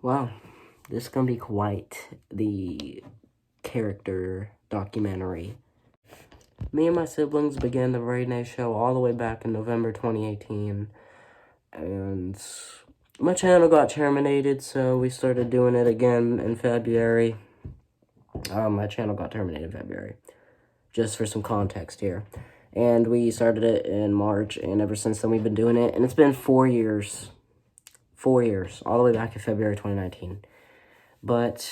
Wow, this is going to be quite the character documentary. Me and my siblings began the Very Nice Show all the way back in November 2018, and my channel got terminated, so we started doing it again in February. My channel got terminated in February, just for some context here. And we started it in March, and ever since then we've been doing it, and it's been 4 years. 4 years, all the way back in February 2019. But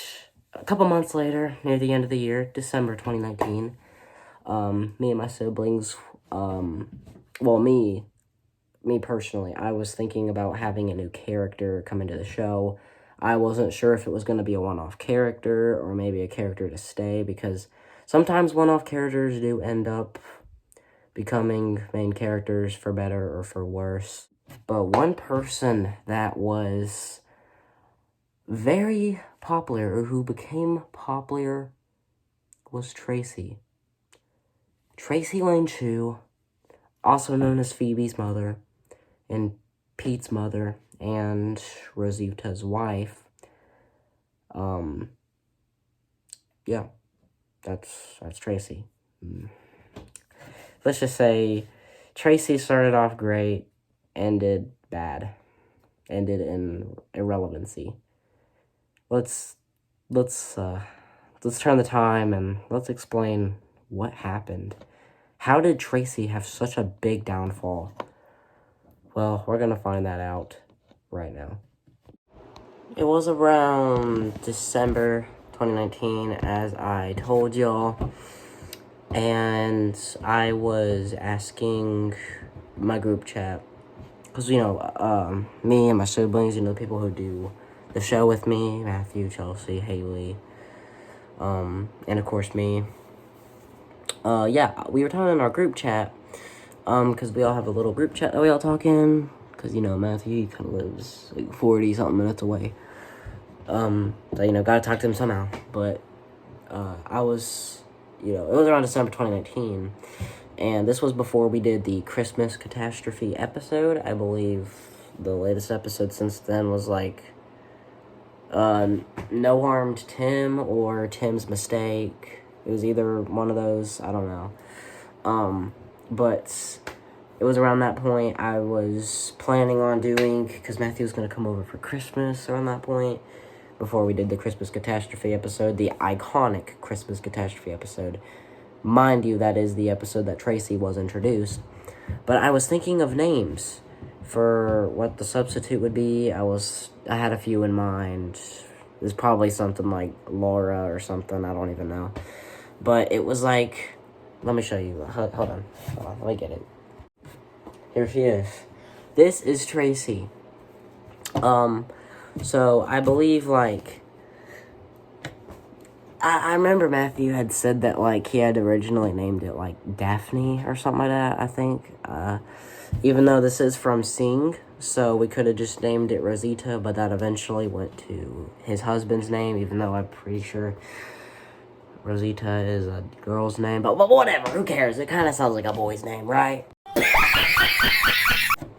a couple months later, near the end of the year, December 2019, me and my siblings, me personally, I was thinking about having a new character come into the show. I wasn't sure if it was going to be a one-off character or maybe a character to stay, because sometimes one-off characters do end up becoming main characters for better or for worse. But one person that was very popular, or who became popular, was Tracy. Tracy Lane Chu, also known as Phoebe's mother, and Pete's mother, and Rosita's wife. Yeah, that's Tracy. Let's just say Tracy started off great, ended bad, ended in irrelevancy. Let's turn the time and let's explain what happened. How did Tracy have such a big downfall? Well, we're gonna find that out right now. It was around December 2019, as I told y'all, and I was asking my group chat, because, me and my siblings, the people who do the show with me, Matthew, Chelsea, Haley, and of course me. We were talking in our group chat, because we all have a little group chat that we all talk in, because, Matthew, he kind of lives, 40-something minutes away. So, gotta talk to him somehow, but, it was around December 2019, and this was before we did the Christmas catastrophe episode. I believe the latest episode since then was, No Harm to Tim, or Tim's Mistake. It was either one of those, I don't know. But it was around that point I was planning on doing, because Matthew was going to come over for Christmas around that point, before we did the Christmas catastrophe episode, the iconic Christmas catastrophe episode. Mind you, that is the episode that Tracy was introduced. But I was thinking of names for what the substitute would be. I had a few in mind. It was probably something like Laura or something, I don't even know. But it was let me show you. Hold on, let me get it. Here she is. This is Tracy. So I believe, I remember Matthew had said that, he had originally named it, Daphne or something like that, I think. Even though this is from Sing, so we could have just named it Rosita, but that eventually went to his husband's name, even though I'm pretty sure Rosita is a girl's name. But whatever, who cares? It kind of sounds like a boy's name, right?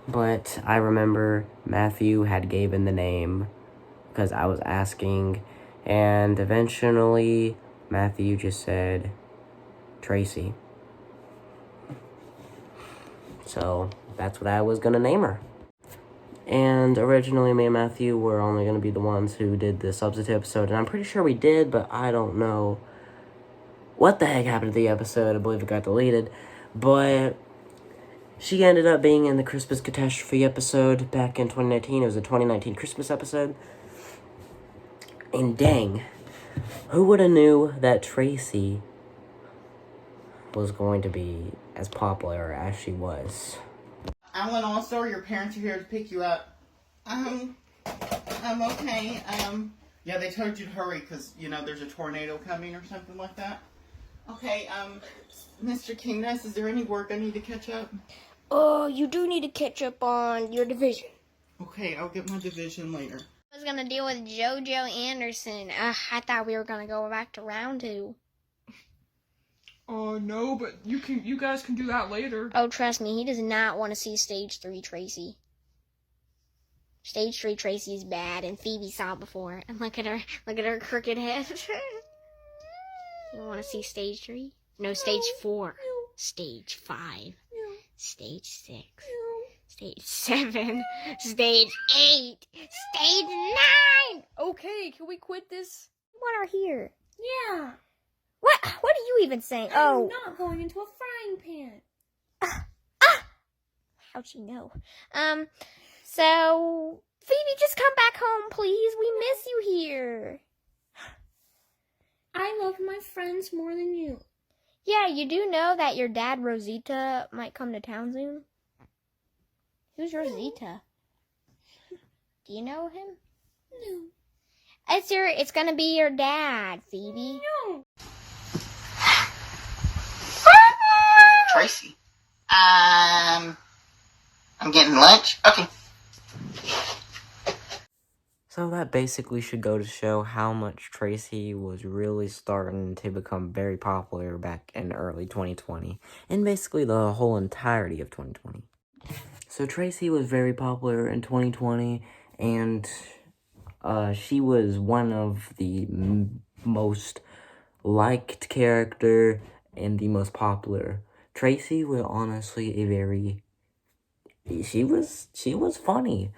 But I remember Matthew had given the name because I was asking, and eventually Matthew just said Tracy. So that's what I was going to name her. And originally me and Matthew were only going to be the ones who did the substitute episode, and I'm pretty sure we did, but I don't know what the heck happened to the episode. I believe it got deleted, but she ended up being in the Christmas catastrophe episode back in 2019. It was a 2019 Christmas episode. And dang, who would have knew that Tracy was going to be as popular as she was? Alan, also, your parents are here to pick you up. I'm okay. Yeah, they told you to hurry because, there's a tornado coming or something like that. Okay, Mr. Kingness, is there any work I need to catch up? Oh, you do need to catch up on your division. Okay, I'll get my division later. I was gonna deal with JoJo Anderson. I thought we were gonna go back to round 2. Oh, no, but you guys can do that later. Oh, trust me, he does not want to see stage 3 Tracy. Stage 3 Tracy's bad, and Phoebe saw it before. And look at her crooked head. You want to see stage 3? No, stage 4. Stage 5. Stage 6. Stage 7. Stage 8. Stage 9! Okay, can we quit this? What are here? Yeah. What are you even saying? I'm not going into a frying pan. How'd she know? So, Phoebe, just come back home, please. We miss you here. I love my friends more than you. Yeah, you do know that your dad, Rosita, might come to town soon? Who's Rosita? Do you know him? No. It's gonna be your dad, Phoebe. No. Tracy. I'm getting lunch. Okay. So that basically should go to show how much Tracy was really starting to become very popular back in early 2020. And basically the whole entirety of 2020. So Tracy was very popular in 2020, and she was one of the most liked character and the most popular. Tracy was honestly she was funny.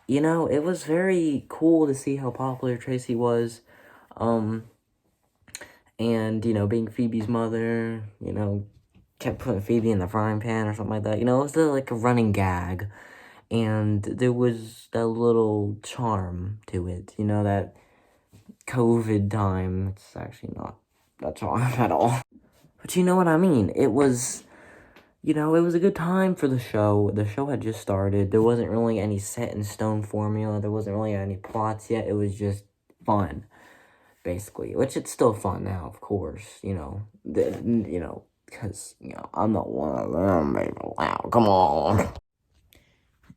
You know, it was very cool to see how popular Tracy was. And, you know, being Phoebe's mother, you know, kept putting Phoebe in the frying pan or something like that. You know, it was like a running gag. And there was that little charm to it. You know, that COVID time. It's actually not that charm at all. But you know what I mean. It was, you know, it was a good time for the show. The show had just started. There wasn't really any set in stone formula. There wasn't really any plots yet. It was just fun, basically. Which it's still fun now, of course. You know, because, you know, I'm not one of them, baby. Wow, come on.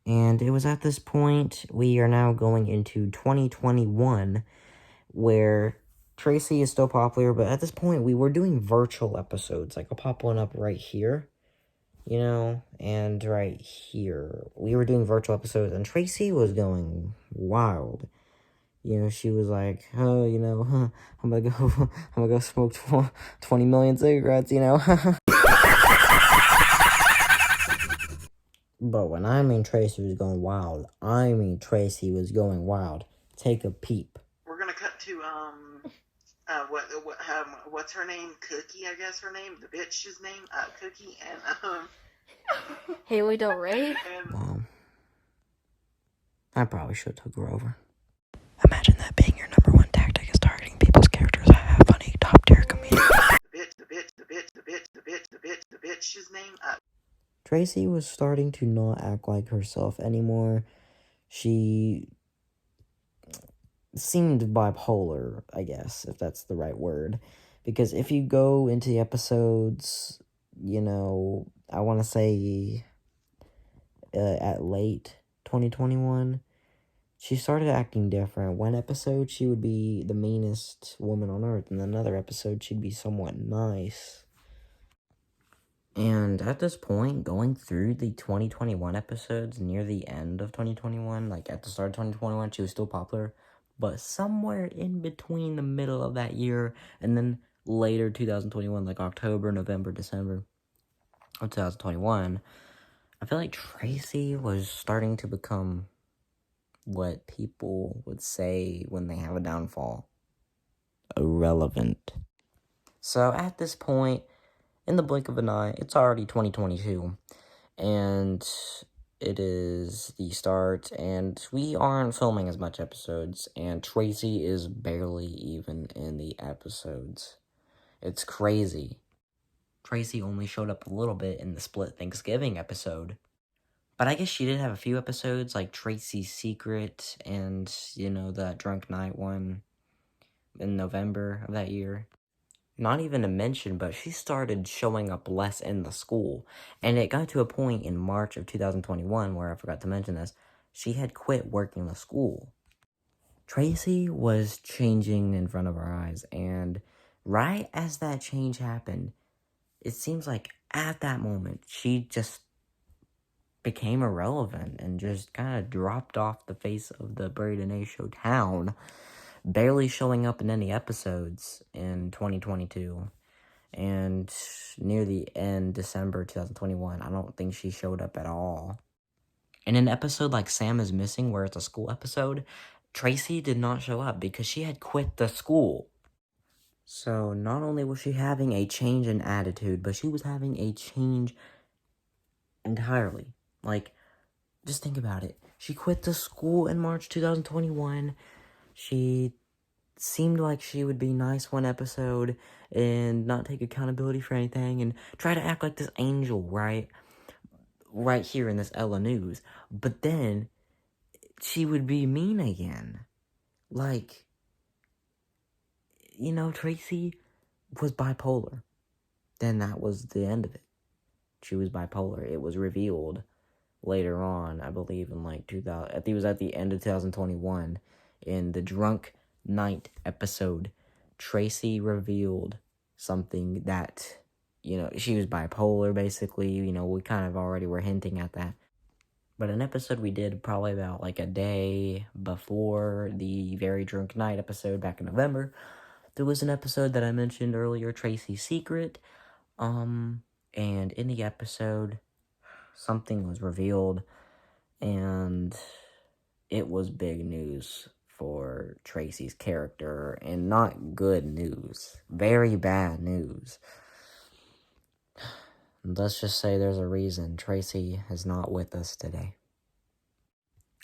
And it was at this point, we are now going into 2021, where Tracy is still popular, but at this point, we were doing virtual episodes. Like, I'll pop one up right here, you know, and right here. We were doing virtual episodes, and Tracy was going wild. You know, she was like, oh, you know, I'm gonna go smoke 20 million cigarettes, you know. But when I mean Tracy was going wild, I mean Tracy was going wild. Take a peep. We're gonna cut to what's her name? Cookie, I guess her name. The bitch's name, Cookie, and Haley Del Rey? Mom, I probably should have took her over. Imagine that being your number one tactic is targeting people's characters that have funny top tier comedians. The bitch's name. Tracy was starting to not act like herself anymore. She seemed bipolar, I guess, if that's the right word. Because if you go into the episodes, you know, I want to say at late 2021, she started acting different. One episode, she would be the meanest woman on earth, and another episode, she'd be somewhat nice. And at this point, going through the 2021 episodes, near the end of 2021, like at the start of 2021, she was still popular. But somewhere in between the middle of that year and then later 2021, like October, November, December of 2021, I feel like Tracy was starting to become what people would say when they have a downfall. Irrelevant. So at this point, in the blink of an eye, it's already 2022, and it is the start, and we aren't filming as much episodes, and Tracy is barely even in the episodes. It's crazy. Tracy only showed up a little bit in the split Thanksgiving episode, but I guess she did have a few episodes, like Tracy's Secret, and, you know, that Drunk Night one in November of that year. Not even to mention, but she started showing up less in the school. And it got to a point in March of 2021 where I forgot to mention this. She had quit working the school. Tracy was changing in front of our eyes. And right as that change happened, it seems like at that moment, she just became irrelevant and just kind of dropped off the face of the Buried in A Show town, barely showing up in any episodes in 2022. And near the end, December 2021, I don't think she showed up at all. In an episode like Sam is Missing, where it's a school episode, Tracy did not show up because she had quit the school. So not only was she having a change in attitude, but she was having a change entirely. Like, just think about it. She quit the school in March 2021. She seemed like she would be nice one episode and not take accountability for anything and try to act like this angel, right? Right here in this Ella News. But then she would be mean again. Like, Tracy was bipolar. Then that was the end of it. She was bipolar. It was revealed later on, I believe in like 2000. I think it was at the end of 2021 in the Drunk Night episode. Tracy revealed something that, she was bipolar basically. We kind of already were hinting at that. But an episode we did probably about like a day before the Very Drunk Night episode back in November, there was an episode that I mentioned earlier, Tracy's Secret. And in the episode, something was revealed, and it was big news for Tracy's character, and not good news. Very bad news. Let's just say there's a reason Tracy is not with us today.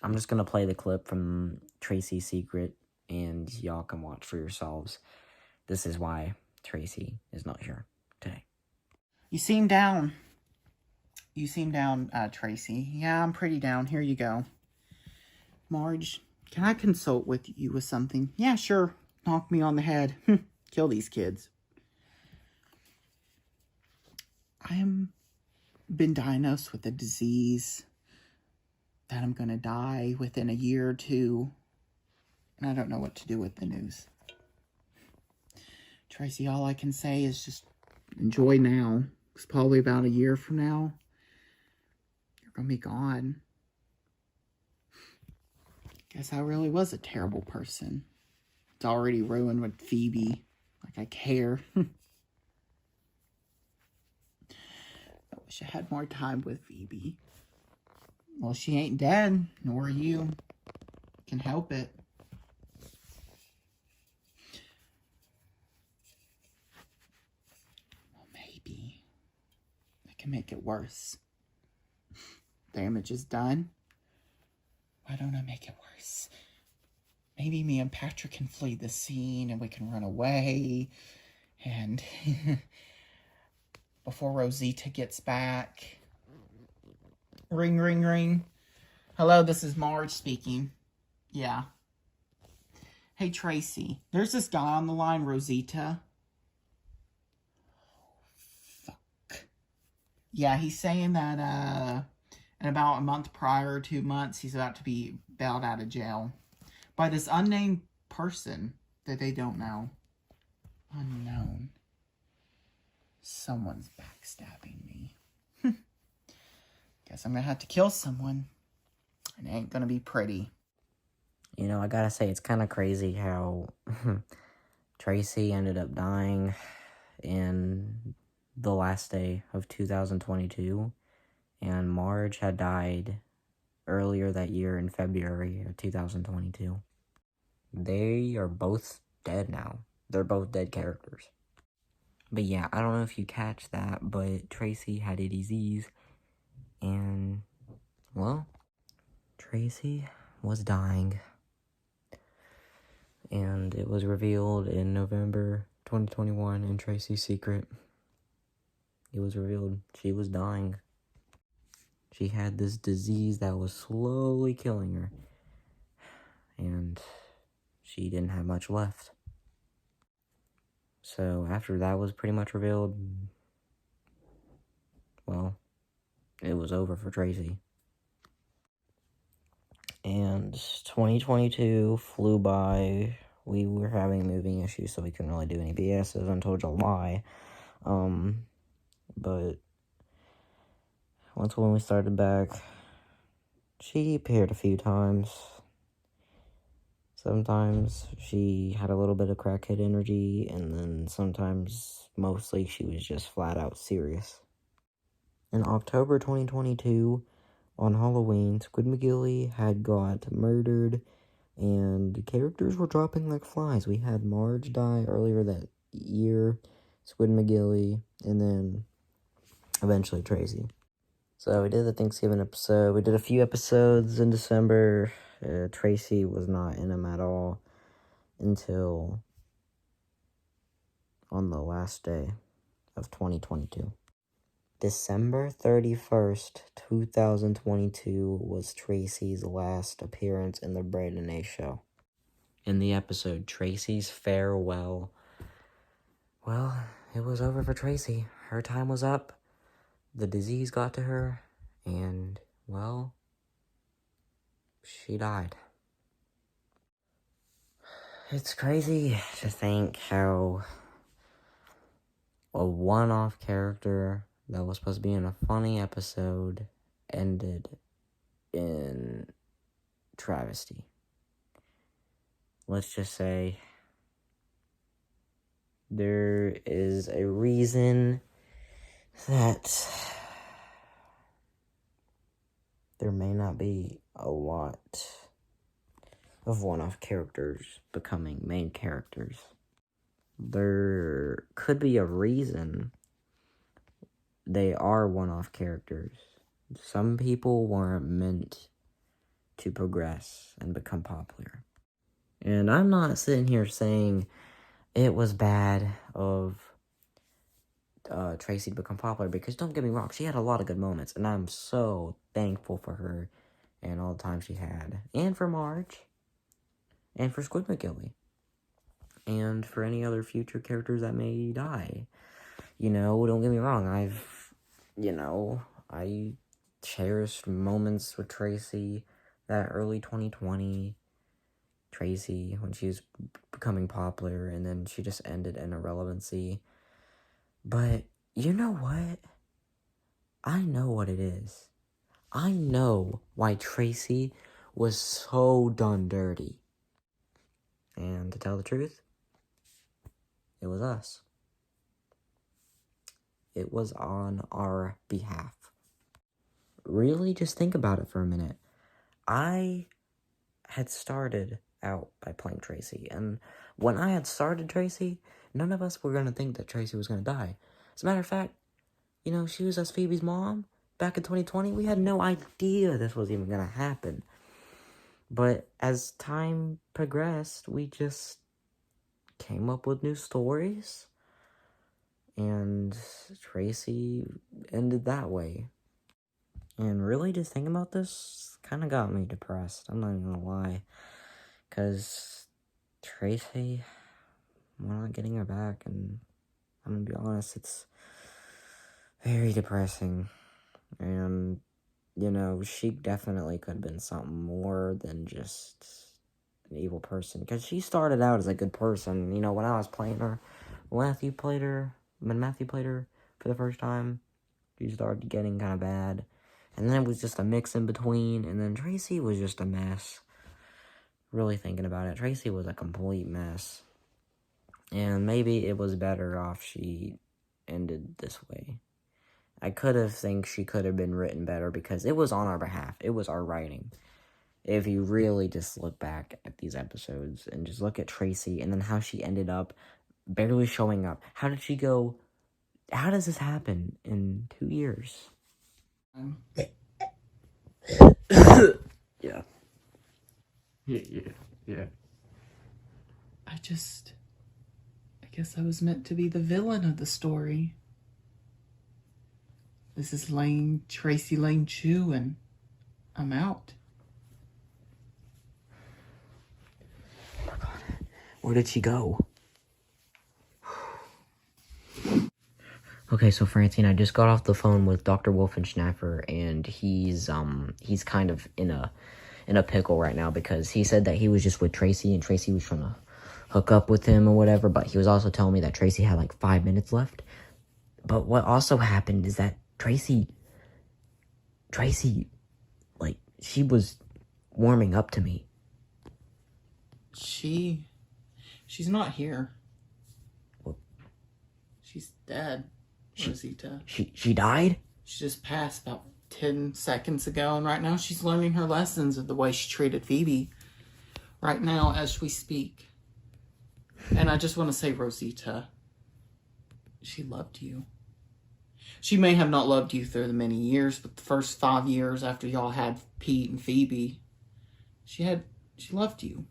I'm just going to play the clip from Tracy's Secret, and y'all can watch for yourselves. This is why Tracy is not here today. You seem down. Tracy. Yeah, I'm pretty down. Here you go. Marge, can I consult with you with something? Yeah, sure. Knock me on the head. Kill these kids. I am been diagnosed with a disease that I'm going to die within a year or two. And I don't know what to do with the news. Tracy, all I can say is just enjoy now. It's probably about a year from now, you're going to be gone. Guess I really was a terrible person. It's already ruined with Phoebe. Like I care. I wish I had more time with Phoebe. Well, she ain't dead, nor are you. Can help it. Well, maybe I can make it worse. Damage is done. Why don't I make it worse? Maybe me and Patrick can flee the scene and we can run away. And before Rosita gets back. Ring, ring, ring. Hello, this is Marge speaking. Yeah. Hey, Tracy. There's this guy on the line, Rosita. Fuck. Yeah, he's saying that, in about a month prior, 2 months, he's about to be bailed out of jail by this unnamed person that they don't know. Unknown. Someone's backstabbing me. Guess I'm gonna have to kill someone. And it ain't gonna be pretty. I gotta say, it's kind of crazy how Tracy ended up dying in the last day of 2022. And Marge had died earlier that year in February of 2022. They are both dead now. They're both dead characters. But yeah, I don't know if you catch that, but Tracy had a disease. And, well, Tracy was dying. And it was revealed in November 2021 in Tracy's Secret. It was revealed she was dying. She had this disease that was slowly killing her. And she didn't have much left. So after that was pretty much revealed, well, it was over for Tracy. And 2022 flew by. We were having moving issues, so we couldn't really do any BSs until July. But once when we started back, she appeared a few times. Sometimes she had a little bit of crackhead energy, and then sometimes, mostly, she was just flat out serious. In October 2022, on Halloween, Squid McGilly had got murdered, and characters were dropping like flies. We had Marge die earlier that year, Squid McGilly, and then eventually Tracy. So we did the Thanksgiving episode. We did a few episodes in December. Tracy was not in them at all until on the last day of 2022. December 31st, 2022 was Tracy's last appearance in the Brandon A. Show. In the episode, Tracy's Farewell. Well, it was over for Tracy. Her time was up. The disease got to her, and, well, she died. It's crazy to think how a one-off character that was supposed to be in a funny episode ended in travesty. Let's just say there is a reason that there may not be a lot of one-off characters becoming main characters. There could be a reason they are one-off characters. Some people weren't meant to progress and become popular. And I'm not sitting here saying it was bad of Tracy to become popular, because don't get me wrong, she had a lot of good moments, and I'm so thankful for her and all the time she had, and for Marge, and for Squid McGilly, and for any other future characters that may die. You know, don't get me wrong, I cherished moments with Tracy, that early 2020 Tracy, when she was becoming popular, and then she just ended in irrelevancy. But, you know what? I know what it is. I know why Tracy was so done dirty. And to tell the truth, it was us. It was on our behalf. Really, just think about it for a minute. I had started out by playing Tracy, and when I had started Tracy, none of us were going to think that Tracy was going to die. As a matter of fact, she was us Phoebe's mom back in 2020. We had no idea this was even going to happen. But as time progressed, we just came up with new stories, and Tracy ended that way. And really, just thinking about this kind of got me depressed. I'm not even gonna lie. Because Tracy, we're not getting her back, and I'm gonna be honest, it's very depressing. And, she definitely could have been something more than just an evil person. Because she started out as a good person. When I was playing her, when Matthew played her for the first time, she started getting kind of bad. And then it was just a mix in between, and then Tracy was just a mess. Really thinking about it, Tracy was a complete mess. And maybe it was better off she ended this way. I think she could have been written better, because it was on our behalf. It was our writing. If you really just look back at these episodes and just look at Tracy and then how she ended up barely showing up. How did she go? How does this happen in 2 years? Yeah. Yeah. I guess I was meant to be the villain of the story. This is Tracy Lane Chu, and I'm out. Oh my God. Where did she go? Okay, so Francine, I just got off the phone with Dr. Wolfenschnaffer, and he's kind of in a pickle right now, because he said that he was just with Tracy, and Tracy was trying to hook up with him or whatever, but he was also telling me that Tracy had like 5 minutes left. But what also happened is that Tracy Tracy, like, she was warming up to me. She's not here. What? She's dead, Rosita. She died? She just passed about 10 seconds ago, and right now she's learning her lessons of the way she treated Phoebe. Right now, as we speak. And I just want to say, Rosita, she loved you. She may have not loved you through the many years, but the first 5 years after y'all had Pete and Phoebe, she loved you.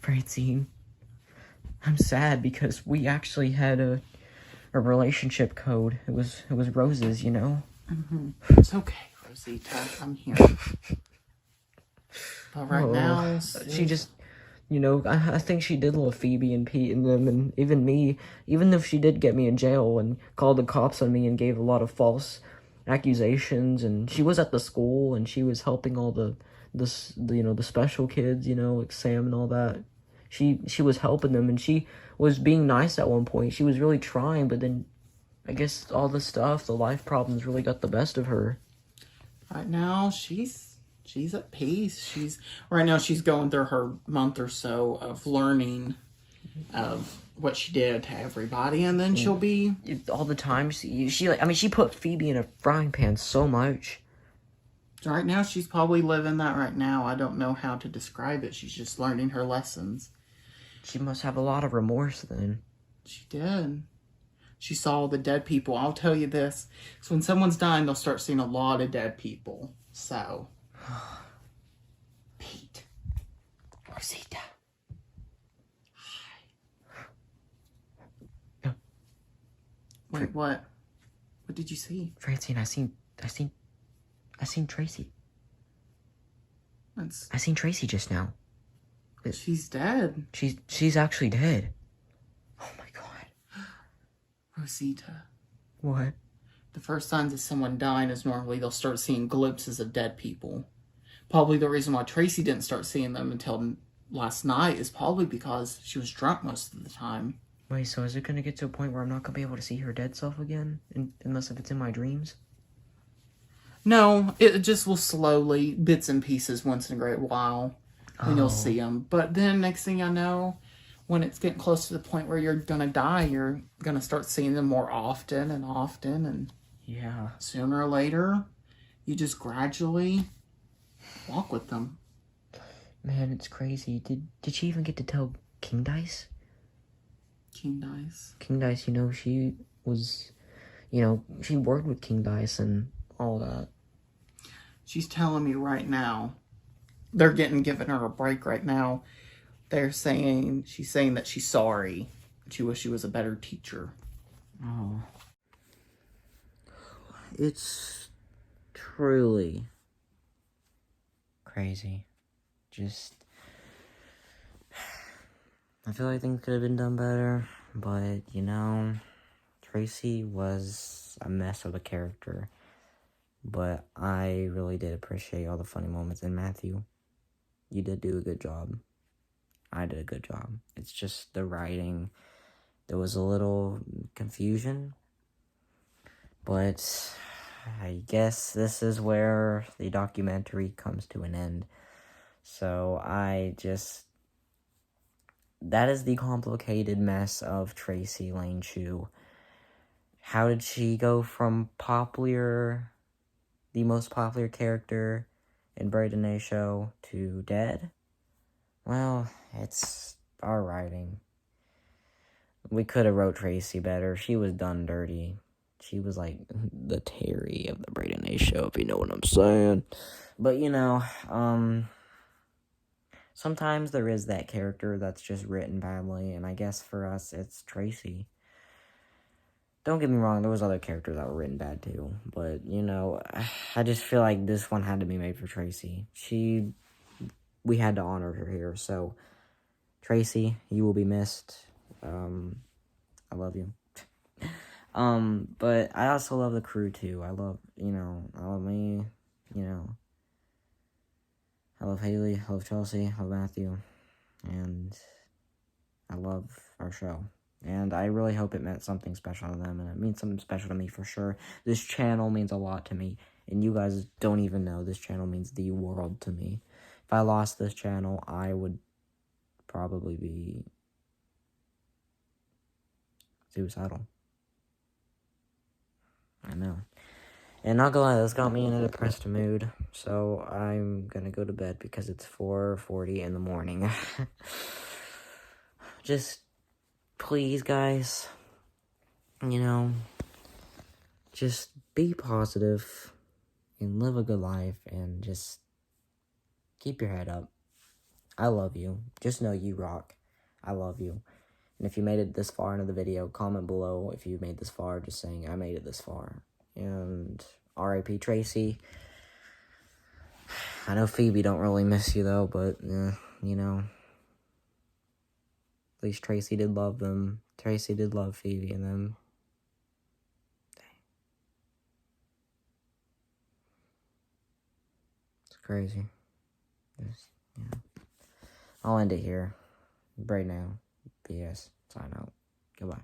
Francine, I'm sad because we actually had a relationship code. It was roses, you know? Mm-hmm. It's okay, Rosita. I'm here. But right now... She just... You know, I think she did love Phoebe and Pete and them, and even me. Even if she did get me in jail and called the cops on me and gave a lot of false accusations, and she was at the school and she was helping all the special kids, you know, like Sam and all that. She was helping them, and she was being nice at one point. She was really trying, but then I guess all the stuff, the life problems, really got the best of her. Right now, she's at peace. Right now she's going through her month or so of learning of what she did to everybody, and then she'll be all the time. She put Phoebe in a frying pan so much. Right now she's probably living that right now. I don't know how to describe it. She's just learning her lessons. She must have a lot of remorse then. She did. She saw all the dead people. I'll tell you this. So when someone's dying, they'll start seeing a lot of dead people. So... Pete. Rosita. Hi. Wait, what? What did you see? Francine, I seen Tracy. That's... I seen Tracy just now. She's dead. She's actually dead. Oh my god. Rosita. What? The first signs of someone dying is normally they'll start seeing glimpses of dead people. Probably the reason why Tracy didn't start seeing them until last night is probably because she was drunk most of the time. Wait, so is it going to get to a point where I'm not going to be able to see her dead self again? Unless if it's in my dreams? No, it just will slowly, bits and pieces once in a great while, when you'll see them. But then next thing I know, when it's getting close to the point where you're going to die, you're going to start seeing them more often and often. And yeah, sooner or later, you just gradually walk with them. Man, it's crazy. Did she even get to tell King Dice? King Dice? King Dice, you know, she was, you know, she worked with King Dice and all that. She's telling me right now, they're giving her a break right now. She's saying that she's sorry. She wished she was a better teacher. Oh. It's truly crazy. Just, I feel like things could have been done better, but, you know, Tracy was a mess of a character, but I really did appreciate all the funny moments. And Matthew, you did do a good job. I did a good job. It's just the writing, there was a little confusion, but I guess this is where the documentary comes to an end. So that is the complicated mess of Tracy Lane Chu. How did she go from the most popular character in Braden A show to dead? Well, it's our writing. We could have wrote Tracy better. She was done dirty. She was like the Terry of the Braden A show, if you know what I'm saying. But, you know, sometimes there is that character that's just written badly, and I guess for us, it's Tracy. Don't get me wrong, there was other characters that were written bad too, but, you know, I just feel like this one had to be made for Tracy. We had to honor her here, so, Tracy, you will be missed. I love you. But I also love the crew too. I love me, I love Haley, I love Chelsea, I love Matthew, and I love our show. And I really hope it meant something special to them, and it means something special to me for sure. This channel means a lot to me, and you guys don't even know this channel means the world to me. If I lost this channel, I would probably be suicidal. I know. And not gonna lie, this got me in a depressed mood, so I'm gonna go to bed because it's 4:40 in the morning. Just, please, guys, you know, just be positive and live a good life and just keep your head up. I love you. Just know you rock. I love you. And if you made it this far into the video, comment below if you made this far, just saying I made it this far. And R.I.P. Tracy. I know Phoebe don't really miss you though, but you know, at least Tracy did love them. Tracy did love Phoebe and them. It's crazy. Yeah. I'll end it here. Right now. BAS. Sign out. Goodbye.